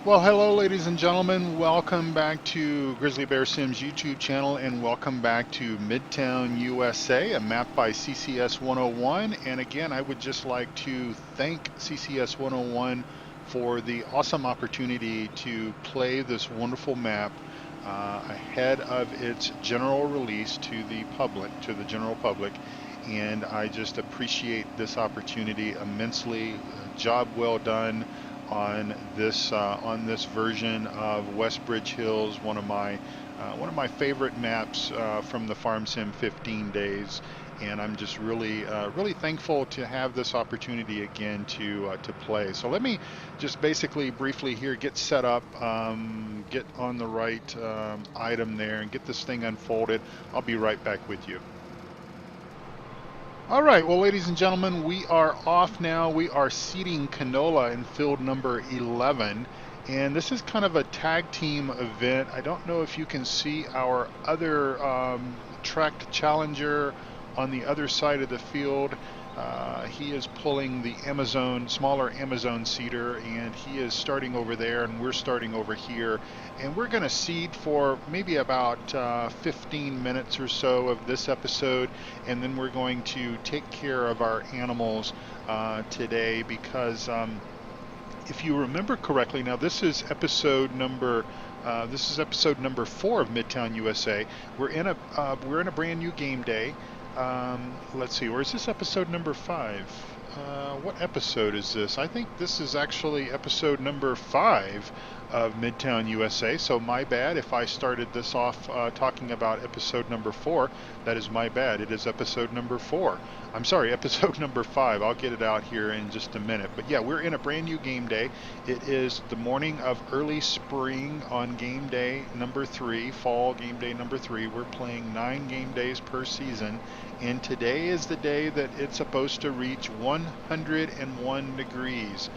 Well, hello, ladies and gentlemen. Welcome back to Grizzly Bear Sims YouTube channel, and welcome back to Midtown USA, a map by ccs101. And again, I would just like to thank ccs101 for the awesome opportunity to play this wonderful map ahead of its general release to the public, to the general public. And I just appreciate this opportunity immensely. Job well done on this version of Westbridge Hills, one of my favorite maps from the Farm Sim 15 days, and I'm just really thankful to have this opportunity again to play. So let me just basically briefly here get set up, get on the right item there, and get this thing unfolded. I'll be right back with you. All right, well, ladies and gentlemen, we are off now. We are seeding canola in field number 11, and this is kind of a tag team event. I don't know if you can see our other tracked challenger on the other side of the field. He is pulling the smaller Amazon seeder, and he is starting over there, and we're starting over here. And we're going to seed for maybe about 15 minutes or so of this episode, and then we're going to take care of our animals today because if you remember correctly, now this is episode number 4 of Midtown USA. We're in a brand new game day. Let's see, or is this episode number 5? What episode is this? I think this is actually episode number 5 of Midtown USA, so my bad if I started this off talking about episode number 4. That is my bad. It is episode number 4. I'm sorry, episode number 5. I'll get it out here in just a minute. But yeah, we're in a brand new game day. It is the morning of early spring on game day number 3, fall game day number 3. We're playing 9 game days per season, and today is the day that it's supposed to reach 101 degrees.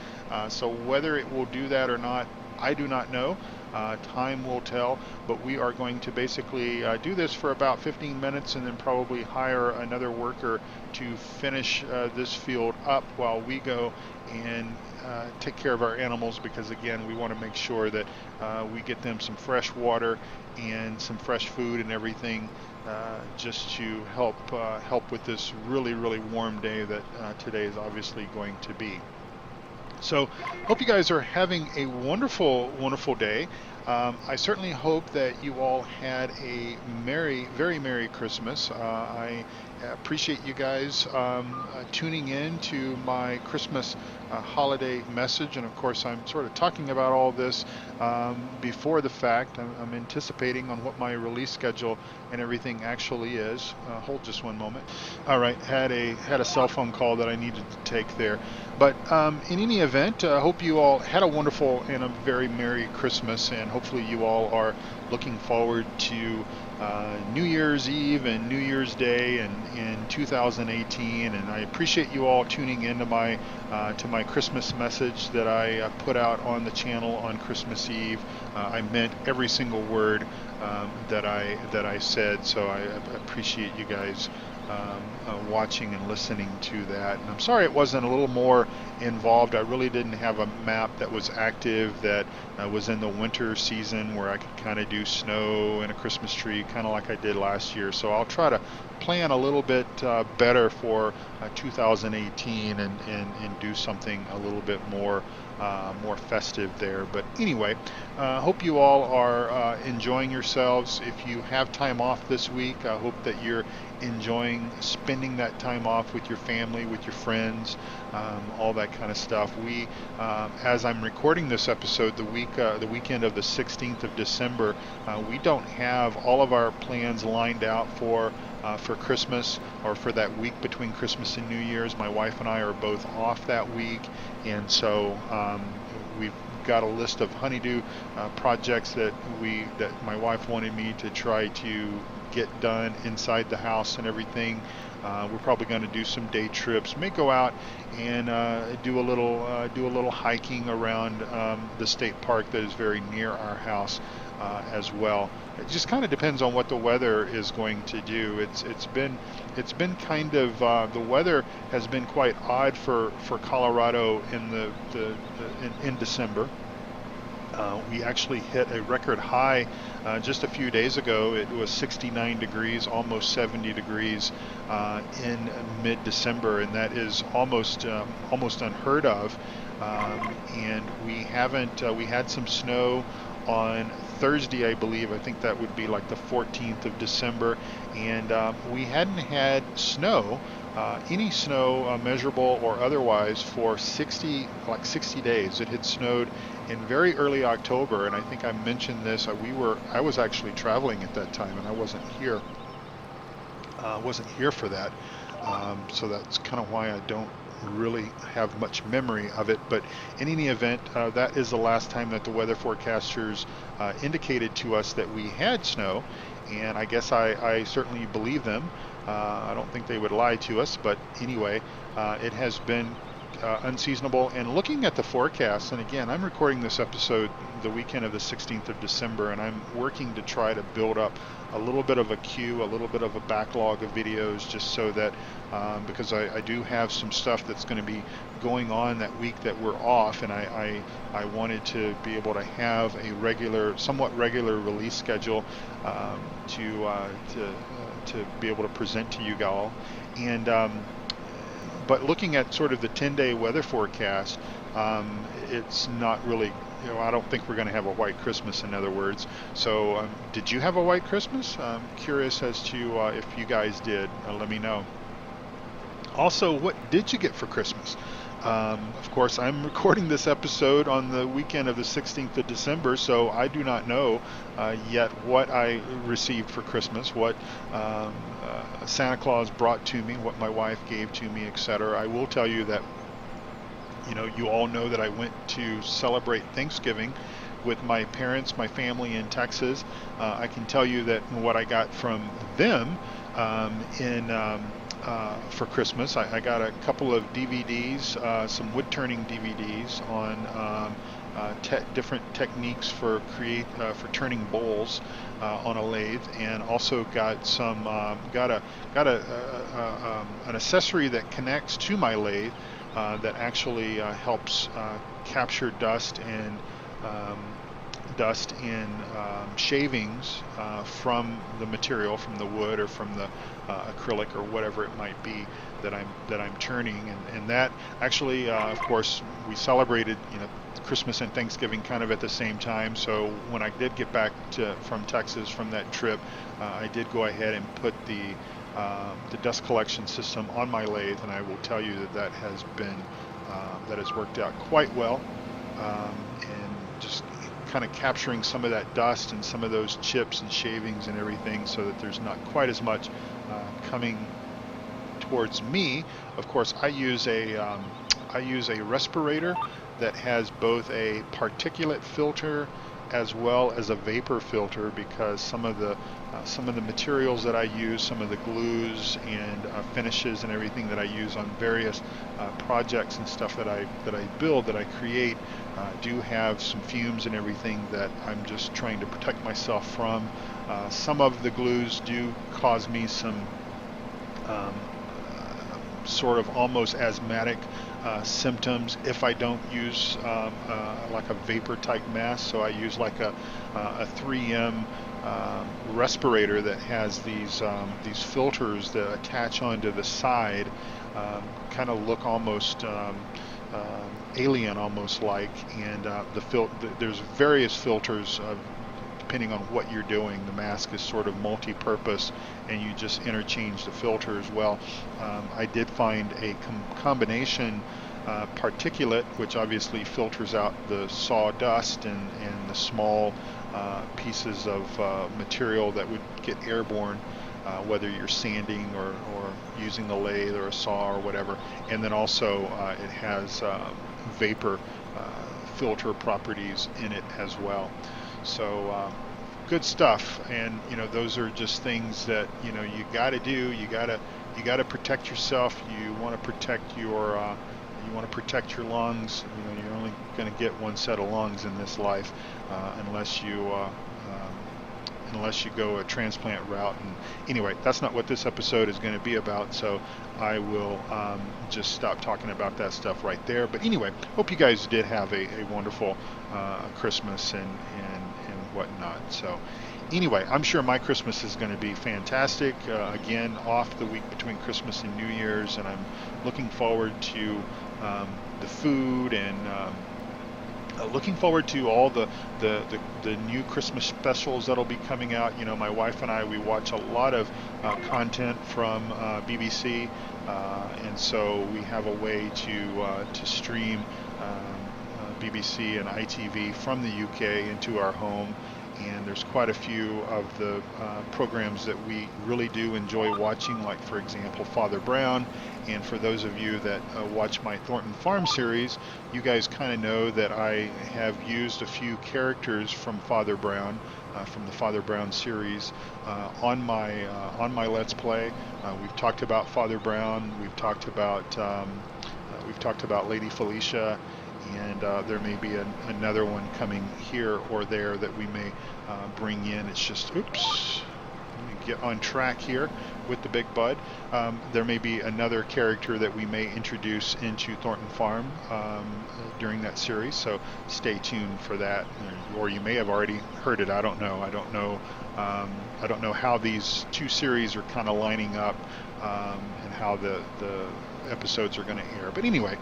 So whether it will do that or not, I do not know. Time will tell, but we are going to basically do this for about 15 minutes and then probably hire another worker to finish this field up while we go and take care of our animals, because again, we want to make sure that we get them some fresh water and some fresh food and everything, just to help with this really warm day that today is obviously going to be. So hope you guys are having a wonderful day. I certainly hope that you all had a very Merry Christmas. I appreciate you guys tuning in to my Christmas holiday message. And of course, I'm sort of talking about all this before the fact. I'm anticipating on what my release schedule and everything actually is. Hold just one moment. All right, had a cell phone call that I needed to take there. But in any event, I hope you all had a wonderful and a very Merry Christmas, and hopefully you all are looking forward to New Year's Eve and New Year's Day in 2018. And I appreciate you all tuning into my Christmas message that I put out on the channel on Christmas Eve. I meant every single word that I said, so I appreciate you guys watching and listening to that. And I'm sorry it wasn't a little more involved. I really didn't have a map that was active, that was in the winter season, where I could kind of do snow and a Christmas tree, kind of like I did last year. So I'll try to plan a little bit better for 2018 and do something a little bit more festive there. But anyway, hope you all are enjoying yourselves. If you have time off this week, I hope that you're enjoying spending that time off with your family, with your friends, all that kind of stuff. We, as I'm recording this episode, the weekend of the 16th of December, we don't have all of our plans lined out for Christmas, or for that week between Christmas and New Year's. My wife and I are both off that week, and so we've got a list of honeydew projects that my wife wanted me to try to get done inside the house and everything. We're probably going to do some day trips. May go out and do a little hiking around the state park that is very near our house as well. It just kind of depends on what the weather is going to do. It's been kind of the weather has been quite odd for Colorado in December. We actually hit a record high just a few days ago. It was 69 degrees, almost 70 degrees in mid-December, and that is almost unheard of. And we haven't. We had some snow on Thursday, I believe. I think that would be like the 14th of December, and we hadn't had snow. Any snow, measurable or otherwise, for 60 days. It had snowed in very early October, and I think I mentioned this. I was actually traveling at that time, and I wasn't here. Wasn't here for that. So that's kind of why I don't really have much memory of it. But in any event, that is the last time that the weather forecasters indicated to us that we had snow, and I guess I certainly believe them. I don't think they would lie to us, but anyway, it has been unseasonable. And looking at the forecast, and again, I'm recording this episode the weekend of the 16th of December, and I'm working to try to build up a little bit of a queue, a little bit of a backlog of videos, just so that because I do have some stuff that's going to be going on that week that we're off, and I wanted to be able to have a somewhat regular release schedule to be able to present to you all. And but looking at sort of the 10-day weather forecast, it's not really, I don't think we're going to have a white Christmas, in other words. So did you have a white Christmas? I'm curious as to if you guys did. Let me know. Also, what did you get for Christmas? Of course, I'm recording this episode on the weekend of the 16th of December, so I do not know yet what I received for Christmas, what Santa Claus brought to me, what my wife gave to me, etc. I will tell you that, you all know that I went to celebrate Thanksgiving with my parents, my family in Texas. I can tell you that what I got from them for Christmas, I got a couple of DVDs, some wood turning DVDs on different techniques for turning bowls on a lathe, and also got some an accessory that connects to my lathe that actually helps capture dust and shavings from the material, from the wood or from the acrylic or whatever it might be that I'm turning, and that actually, of course, we celebrated Christmas and Thanksgiving kind of at the same time. So when I did get back from Texas from that trip, I did go ahead and put the dust collection system on my lathe, and I will tell you that has worked out quite well, and just kind of capturing some of that dust and some of those chips and shavings and everything, so that there's not quite as much coming towards me. Of course, I use a respirator that has both a particulate filter as well as a vapor filter, because some of the materials that I use, some of the glues and finishes and everything that I use on various projects and stuff that I build, that I create, do have some fumes and everything that I'm just trying to protect myself from. Some of the glues do cause me some sort of almost asthmatic symptoms if I don't use like a vapor type mask. So I use like a 3M respirator that has these filters that attach onto the side, kind of look almost alien, almost like, and there's various filters depending on what you're doing. The mask is sort of multi-purpose, and you just interchange the filters. Well, I did find a combination particulate, which obviously filters out the sawdust and the small pieces of material that would get airborne, whether you're sanding or using the lathe or a saw or whatever. And then also it has vapor filter properties in it as well. So good stuff. And those are just things that you got to do. You got to protect yourself. You want to protect your lungs. You're only going to get one set of lungs in this life, unless you unless you go a transplant route. And anyway, that's not what this episode is going to be about, so I will just stop talking about that stuff right there. But anyway, hope you guys did have a wonderful Christmas and whatnot. So anyway, I'm sure my Christmas is going to be fantastic. Again, off the week between Christmas and New Year's, and I'm looking forward to the food and looking forward to all the new Christmas specials that'll be coming out. You know, my wife and I, we watch a lot of content from BBC, and so we have a way to stream BBC and ITV from the UK into our home. And there's quite a few of the programs that we really do enjoy watching, like, for example, Father Brown. And for those of you that watch my Thornton Farm series, you guys kind of know that I have used a few characters from Father Brown, from the Father Brown series, on my Let's Play. We've talked about Father Brown. We've talked about Lady Felicia. And there may be another one coming here or there that we may bring in. It's just, oops, let me get on track here with the big bud. There may be another character that we may introduce into Thornton Farm during that series, so stay tuned for that. Or you may have already heard it. I don't know. I don't know how these two series are kind of lining up and how the episodes are going to air. But anyway,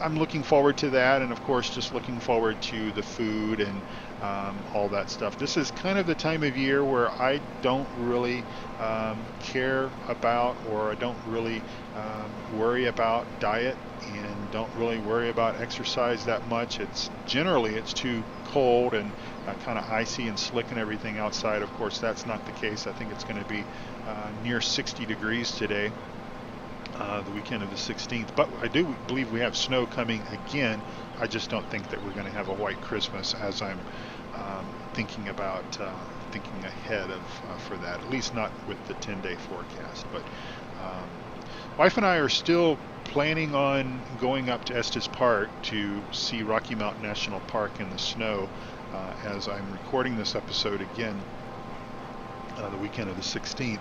I'm looking forward to that, and of course just looking forward to the food and all that stuff. This is kind of the time of year where I don't really care about, or I don't really worry about diet, and don't really worry about exercise that much. It's too cold and kind of icy and slick and everything outside. Of course, that's not the case. I think it's going to be near 60 degrees today. The weekend of the 16th, but I do believe we have snow coming again. I just don't think that we're going to have a white Christmas, as I'm thinking ahead of for that, at least not with the 10-day forecast. But wife and I are still planning on going up to Estes Park to see Rocky Mountain National Park in the snow, as I'm recording this episode again. The weekend of the 16th,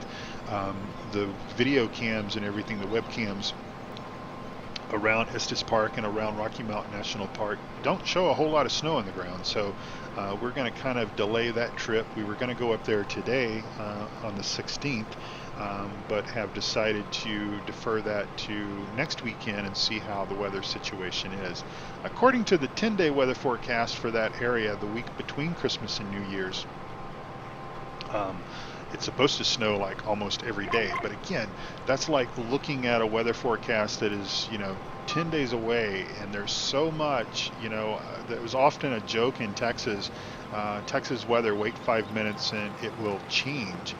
the video cams and everything, the webcams around Estes Park and around Rocky Mountain National Park don't show a whole lot of snow on the ground, so we're going to kind of delay that trip. We were going to go up there today on the 16th, but have decided to defer that to next weekend and see how the weather situation is. According to the 10-day weather forecast for that area, the week between Christmas and New Year's, it's supposed to snow like almost every day, but again, that's like looking at a weather forecast that is, 10 days away, and there's so much, there was often a joke in Texas, Texas weather, wait 5 minutes and it will change.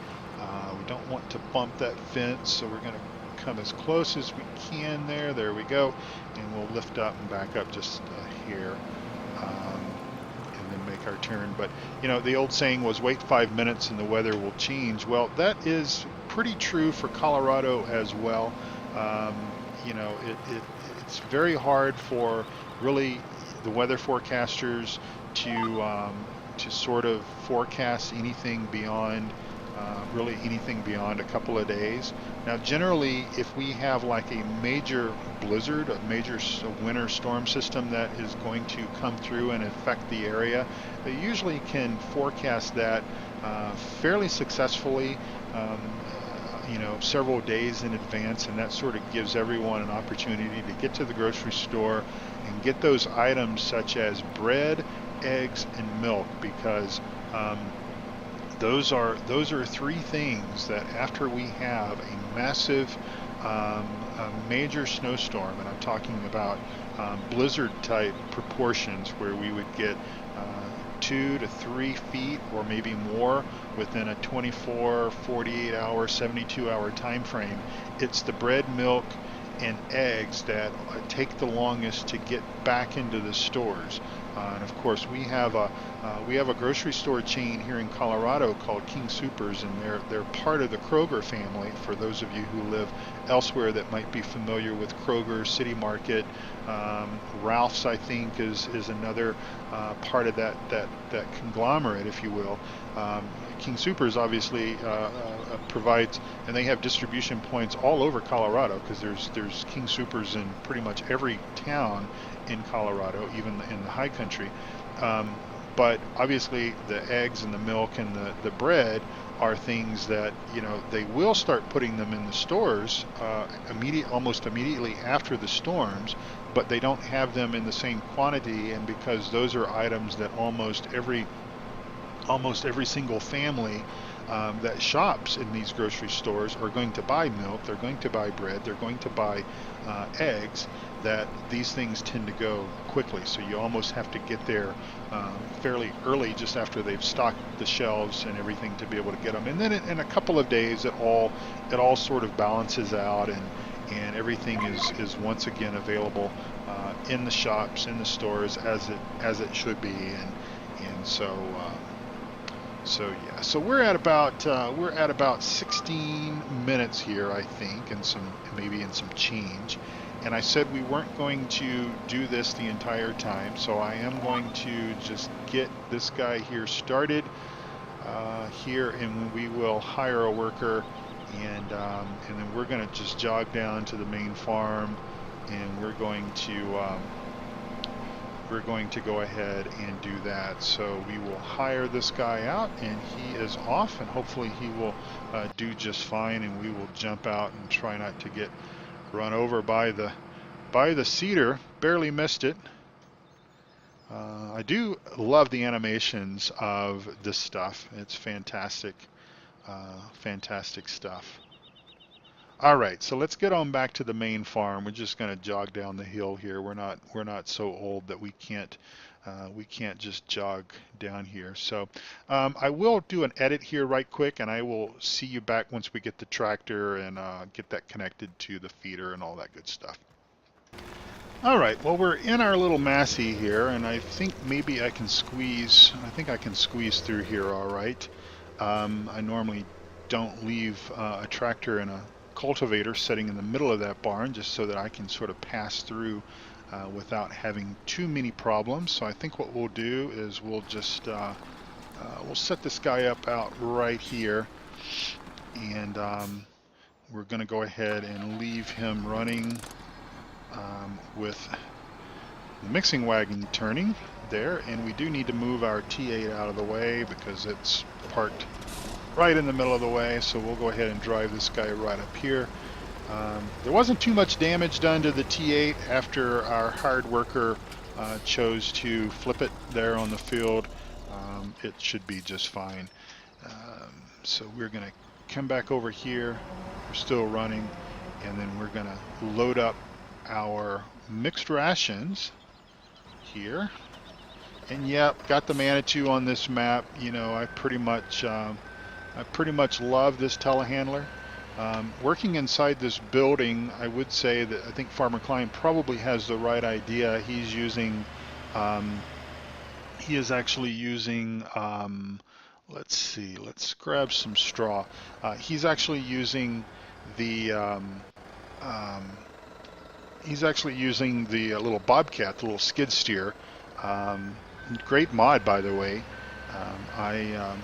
We don't want to bump that fence, so we're going to come as close as we can there we go, and we'll lift up and back up just a hair. Make our turn. But the old saying was wait 5 minutes and the weather will change. Well, that is pretty true for Colorado as well. It's very hard for really the weather forecasters to sort of forecast anything beyond a couple of days. Now, generally, if we have like a major blizzard, a major winter storm system that is going to come through and affect the area, they usually can forecast that fairly successfully, several days in advance, and that sort of gives everyone an opportunity to get to the grocery store and get those items such as bread, eggs, and milk, because those are three things that after we have a massive a major snowstorm, and I'm talking about blizzard type proportions where we would get 2 to 3 feet or maybe more within a 24, 48 hour, 72 hour time frame. It's the bread, milk, and eggs that take the longest to get back into the stores. And of course, we have a grocery store chain here in Colorado called King Supers, and they're part of the Kroger family. For those of you who live elsewhere that might be familiar with Kroger, City Market, Ralph's, I think, is another part of that conglomerate, if you will. King Supers obviously provides, and they have distribution points all over Colorado, because there's King Supers in pretty much every town in Colorado, even in the high country. But obviously the eggs and the milk and the bread are things that, you know, they will start putting them in the stores almost immediately after the storms, but they don't have them in the same quantity. And because those are items that almost every single family that shops in these grocery stores are going to buy milk, they're going to buy bread, they're going to buy eggs, that these things tend to go quickly. So you almost have to get there fairly early, just after they've stocked the shelves and everything, to be able to get them. And then in a couple of days, it all sort of balances out, and everything is once again available in the shops, in the stores, as it should be. And so yeah, so we're at about 16 minutes here, I think, and maybe in some change. And I said we weren't going to do this the entire time, so I am going to just get this guy here started here, and we will hire a worker, and then we're going to just jog down to the main farm, and we're going to go ahead and do that. So we will hire this guy out, and he is off, and hopefully he will do just fine, and we will jump out and try not to get run over by the cedar. Barely missed it. I do love the animations of this stuff. It's fantastic, fantastic stuff. All right, so let's get on back to the main farm. We're just going to jog down the hill here. We're not so old that we can't just jog down here. So I will do an edit here right quick, and I will see you back once we get the tractor and get that connected to the feeder and all that good stuff. All right, well, we're in our little Massey here, and I think maybe I can squeeze through here all right. I normally don't leave a tractor in a cultivator sitting in the middle of that barn, just so that I can sort of pass through without having too many problems. So I think what we'll do is we'll just we'll set this guy up out right here, and we're going to go ahead and leave him running with the mixing wagon turning there. And we do need to move our T8 out of the way because it's parked right in the middle of the way. So we'll go ahead and drive this guy right up here. There wasn't too much damage done to the T8 after our hired worker chose to flip it there on the field. It should be just fine. So we're going to come back over here. We're still running, and then we're going to load up our mixed rations here. And yep, got the Manitou on this map. You know, I pretty much love this telehandler. Working inside this building, I would say that I think Farmer Klein probably has the right idea. He's using, he is actually using, let's see, let's grab some straw. He's actually using the, little Bobcat, the little skid steer. Great mod, by the way. I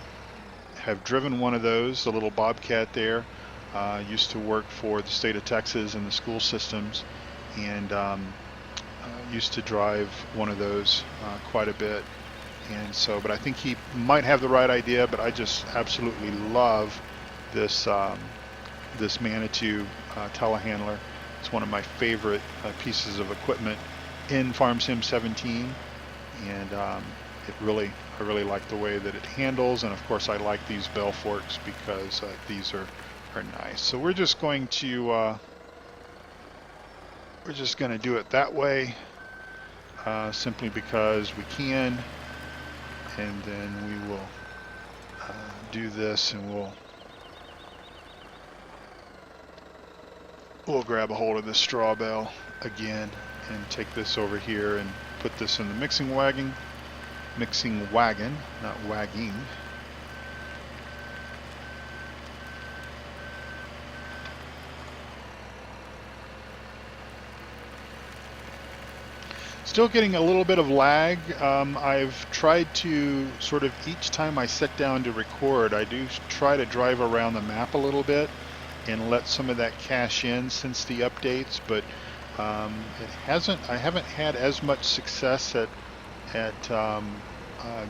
have driven one of those, the little Bobcat there. Used to work for the state of Texas and the school systems, and used to drive one of those quite a bit. And so, but I think he might have the right idea, but I just absolutely love this this Manitou telehandler. It's one of my favorite pieces of equipment in Farm Sim 17, and I really like the way that it handles. And of course, I like these bell forks because these are nice. So we're just going to do it that way, simply because we can, and then we will do this, and we'll grab a hold of this straw bale again and take this over here and put this in the mixing wagon, not wagging. Still getting a little bit of lag. I've tried to sort of, each time I sit down to record, I do try to drive around the map a little bit and let some of that cache in since the updates, but I haven't had as much success at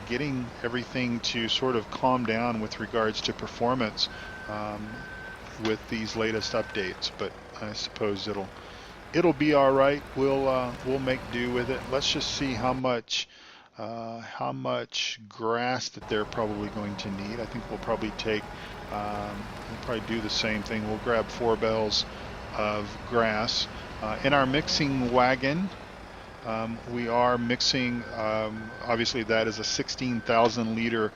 getting everything to sort of calm down with regards to performance with these latest updates, but I suppose it'll be all right. We'll make do with it. Let's just see how much grass that they're probably going to need. I think we'll probably take we'll probably do the same thing. We'll grab 4 bales of grass. In our mixing wagon, we are mixing, obviously that is a 16,000 liter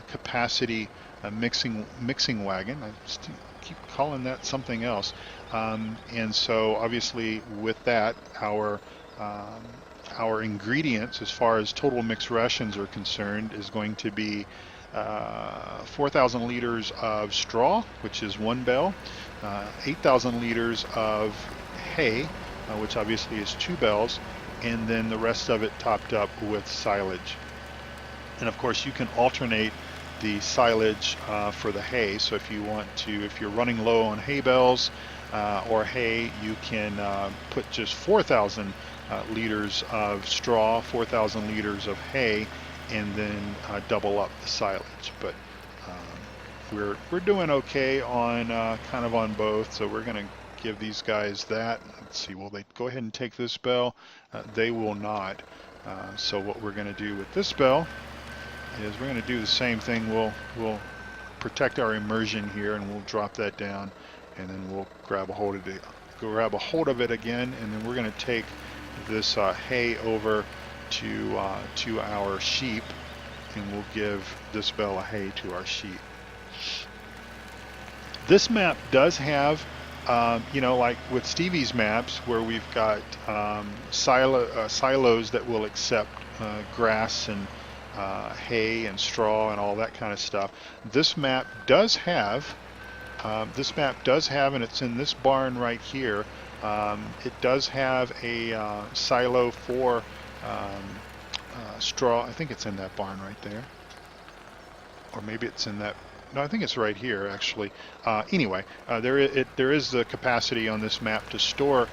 capacity mixing wagon. I just keep calling that something else. And so obviously with that, our ingredients as far as total mixed rations are concerned is going to be 4,000 liters of straw, which is 1 bale, 8,000 liters of hay, which obviously is 2 bales, and then the rest of it topped up with silage. And of course you can alternate the silage for the hay. So if you want to, if you're running low on hay bales or hay, you can put just 4,000 liters of straw, 4,000 liters of hay, and then double up the silage. But we're doing okay on kind of on both, so we're going to give these guys that. Let's see, will they go ahead and take this bale? They will not. So what we're going to do with this bale is we're going to do the same thing. We'll protect our immersion here, and we'll drop that down, and then we'll grab a hold of it again, and then we're going to take this hay over to our sheep, and we'll give this bale of hay to our sheep. This map does have, you know, like with Stevie's maps, where we've got silos that will accept grass and hay and straw and all that kind of stuff. This map does have, and it's in this barn right here. It does have a silo for straw. I think it's in that barn right there, or maybe it's in that. No, I think it's right here actually. Anyway, there is the capacity on this map to store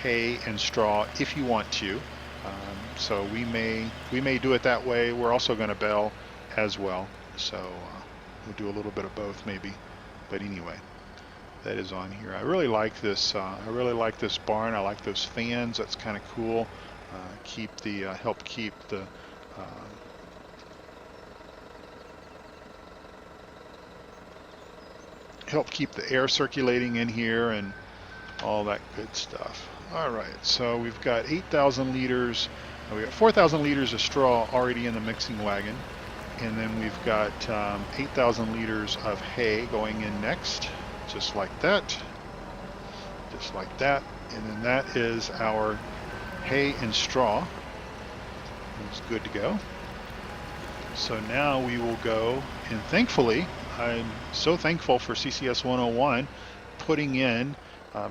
hay and straw if you want to. So we may do it that way. We're also going to bale as well, so we'll do a little bit of both maybe. But anyway, that is on here. I really like this. I really like this barn. I like those fans. That's kind of cool. Help keep the air circulating in here and all that good stuff. All right, so we've got 8,000 liters. We got 4,000 liters of straw already in the mixing wagon, and then we've got 8,000 liters of hay going in next, just like that, and then that is our hay and straw. It's good to go. So now we will go, and thankfully, I'm so thankful for ccs101 putting in,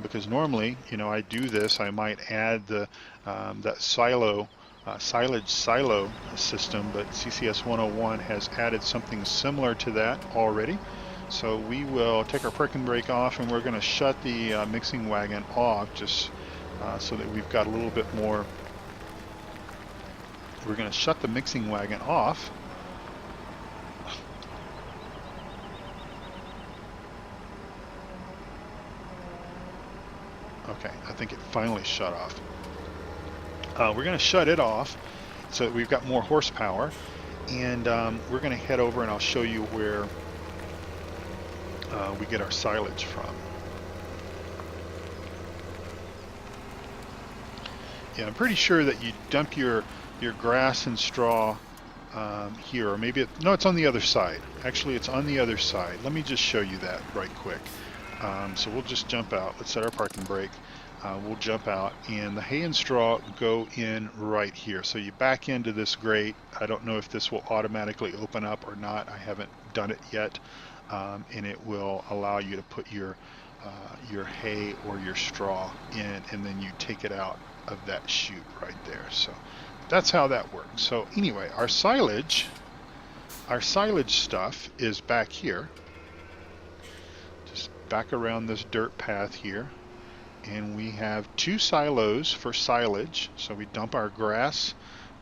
because normally, you know, I do this, I might add the that silage silo system, but ccs101 has added something similar to that already. So we will take our parking brake off, and we're going to shut the mixing wagon off, just so that we've got a little bit more. We're going to shut the mixing wagon off. Okay, I think it finally shut off. We're going to shut it off so that we've got more horsepower, and we're going to head over and I'll show you where we get our silage from. Yeah, I'm pretty sure that you dump your grass and straw here, or maybe no, it's on the other side. Actually, it's on the other side. Let me just show you that right quick. So we'll just jump out. Let's set our parking brake. will jump out, and the hay and straw go in right here. So you back into this grate. I don't know if this will automatically open up or not. I haven't done it yet, and it will allow you to put your hay or your straw in, and then you take it out of that chute right there. So that's how that works. So anyway, our silage stuff is back here, just back around this dirt path here. And we have 2 silos for silage. So we dump our grass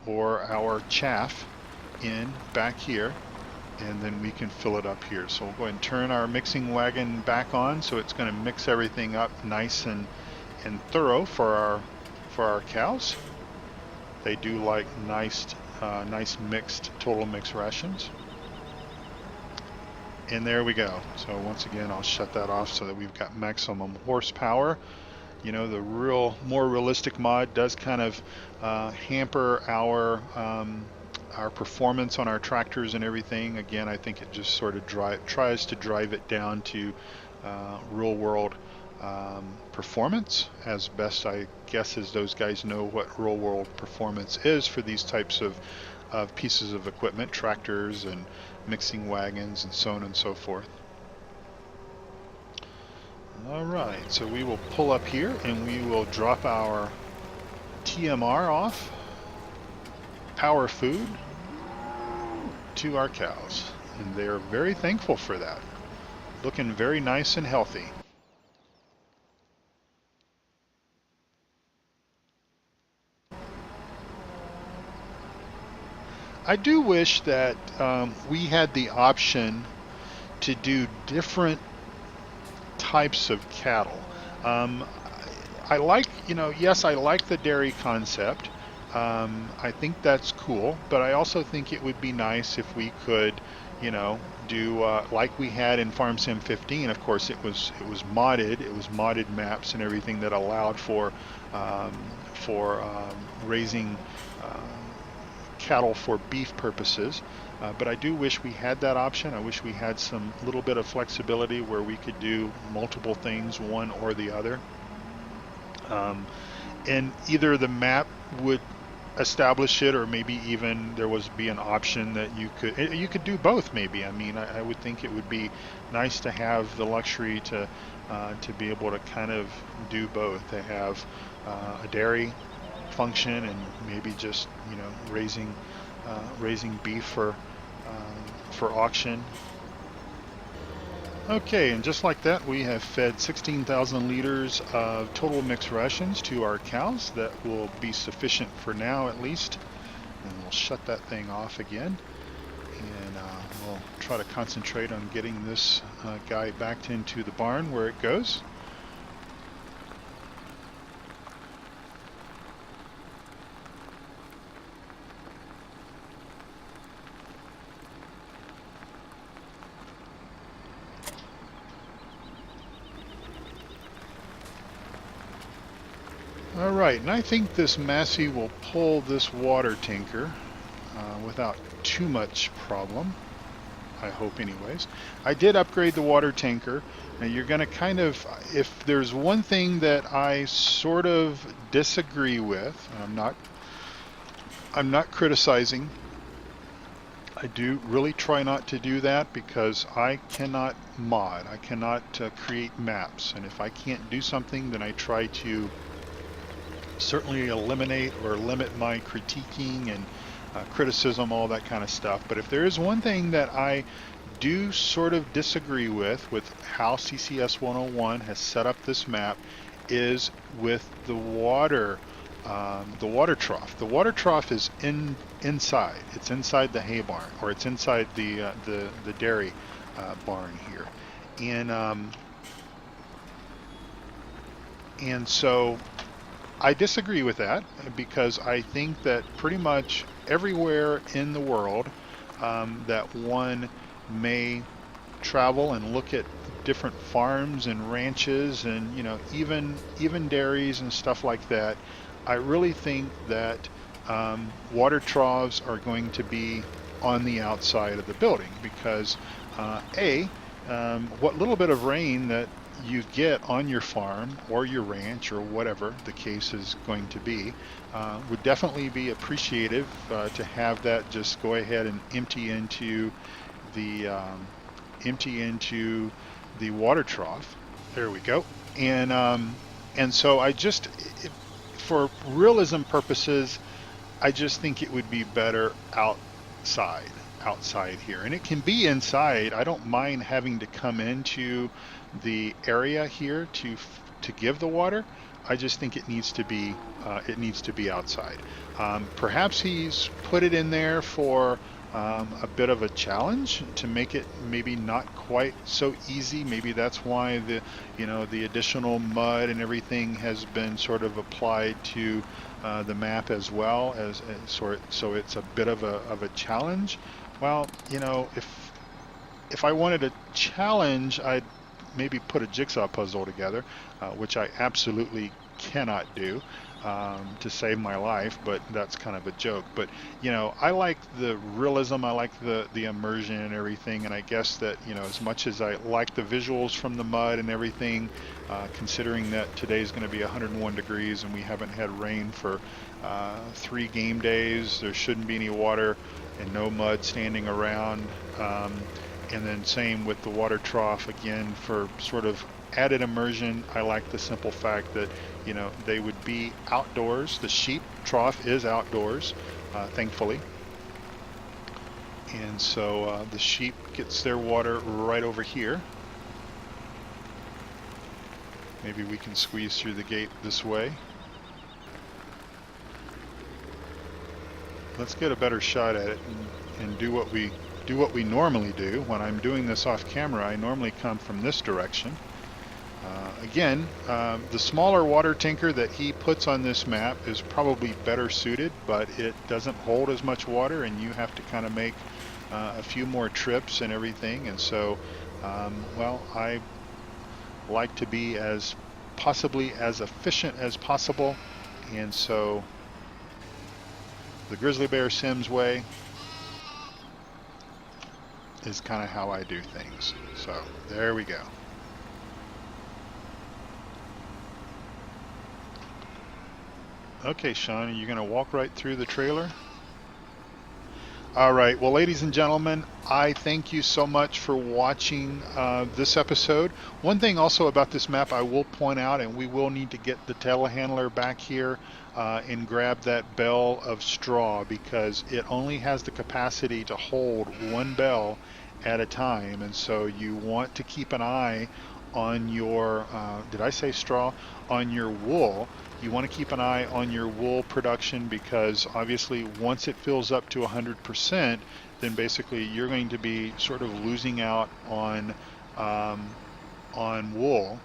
or our chaff in back here, and then we can fill it up here. So we'll go ahead and turn our mixing wagon back on, so it's going to mix everything up nice and thorough for our cows. They do like nice mixed total mix rations. And there we go. So once again, I'll shut that off so that we've got maximum horsepower. You know, the more realistic mod does kind of hamper our performance on our tractors and everything. Again, I think it just sort of tries to drive it down to real world performance, as best I guess as those guys know what real world performance is for these types of pieces of equipment, tractors and mixing wagons and so on and so forth. Alright, so we will pull up here and we will drop our TMR off, power food, to our cows. And they are very thankful for that. Looking very nice and healthy. I do wish that we had the option to do different types of cattle. I like, yes, I like the dairy concept. I think that's cool, but I also think it would be nice if we could, do like we had in Farm Sim 15. Of course, it was modded. It was modded maps and everything that allowed for raising cattle for beef purposes. But I do wish we had that option. I wish we had some little bit of flexibility where we could do multiple things, one or the other. And either the map would establish it, or maybe even there was be an option that you could do both. Maybe. I mean, I would think it would be nice to have the luxury to be able to kind of do both. To have a dairy function and maybe just raising beef for auction. Okay, and just like that, we have fed 16,000 liters of total mixed rations to our cows. That will be sufficient for now, at least. And we'll shut that thing off again, and we'll try to concentrate on getting this guy backed into the barn where it goes. Alright, and I think this Massey will pull this water tanker without too much problem. I hope anyways. I did upgrade the water tanker. Now you're going to kind of, if there's one thing that I sort of disagree with, and I'm not criticizing. I do really try not to do that because I cannot mod. I cannot create maps. And if I can't do something, then I try to certainly eliminate or limit my critiquing and criticism, all that kind of stuff. But if there is one thing that I do sort of disagree with how ccs101 has set up this map, is with the water trough. The water trough is inside. It's inside the hay barn, or it's inside the dairy barn here, and so I disagree with that, because I think that pretty much everywhere in the world that one may travel and look at different farms and ranches and even dairies and stuff like that, I really think that water troughs are going to be on the outside of the building, because what little bit of rain that you get on your farm or your ranch or whatever the case is going to be would definitely be appreciative to have that just go ahead and the empty into the water trough. There we go. And so for realism purposes, I just think it would be better outside here. And it can be inside. I don't mind having to come into the area here to give the water. I just think it needs to be outside. Perhaps he's put it in there for a bit of a challenge to make it maybe not quite so easy. Maybe that's why the additional mud and everything has been sort of applied to the map as well so it's a bit of a challenge. Well, if I wanted a challenge, I'd maybe put a jigsaw puzzle together, which I absolutely cannot do to save my life, but that's kind of a joke. But I like the realism, I like the immersion and everything, and I guess that as much as I like the visuals from the mud and everything, considering that today's going to be 101 degrees and we haven't had rain for 3 game days, there shouldn't be any water and no mud standing around. And then same with the water trough again for sort of added immersion. I like the simple fact that they would be outdoors. The sheep trough is outdoors, thankfully, and so the sheep gets their water right over here. Maybe we can squeeze through the gate this way. Let's get a better shot at it and do what we normally do. When I'm doing this off camera, I normally come from this direction. Again, the smaller water tanker that he puts on this map is probably better suited, but it doesn't hold as much water and you have to kind of make a few more trips and everything. And so, well, I like to be possibly as efficient as possible. And so the Grizzly Bear Sims way is kind of how I do things. So there we go. Okay, Sean, are you going to walk right through the trailer? All right. Well, ladies and gentlemen, I thank you so much for watching this episode. One thing also about this map I will point out, and we will need to get the telehandler back here and grab that bale of straw because it only has the capacity to hold 1 bale at a time. And so you want to keep an eye on your, did I say straw? On your wool. You want to keep an eye on your wool production because obviously once it fills up to 100%, then basically you're going to be sort of losing out on wool.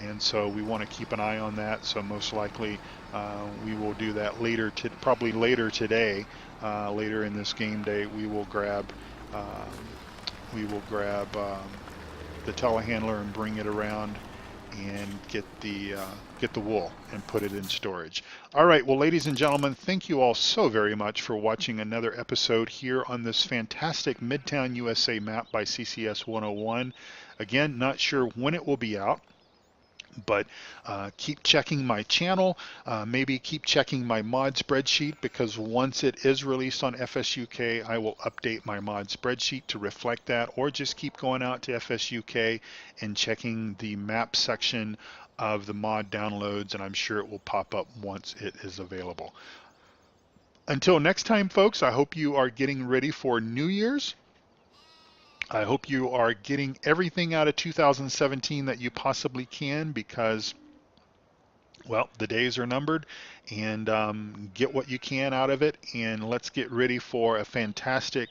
And so we want to keep an eye on that. So most likely we will do that probably later today. Later in this game day, we will grab the telehandler and bring it around and get the wool and put it in storage. All right, well, ladies and gentlemen, thank you all so very much for watching another episode here on this fantastic Midtown USA map by ccs101. Again, not sure when it will be out, but keep checking my channel, maybe keep checking my mod spreadsheet because once it is released on FSUK, I will update my mod spreadsheet to reflect that, or just keep going out to FSUK and checking the map section of the mod downloads, and I'm sure it will pop up once it is available. Until next time, folks, I hope you are getting ready for New Year's. I hope you are getting everything out of 2017 that you possibly can because, well, the days are numbered, and get what you can out of it, and let's get ready for a fantastic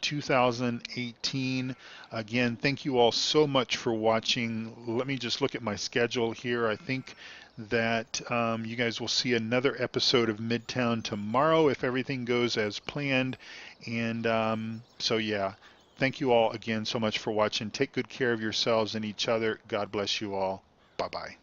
2018. Again, thank you all so much for watching. Let me just look at my schedule here. I think that you guys will see another episode of Midtown tomorrow if everything goes as planned, and so yeah. Thank you all again so much for watching. Take good care of yourselves and each other. God bless you all. Bye-bye.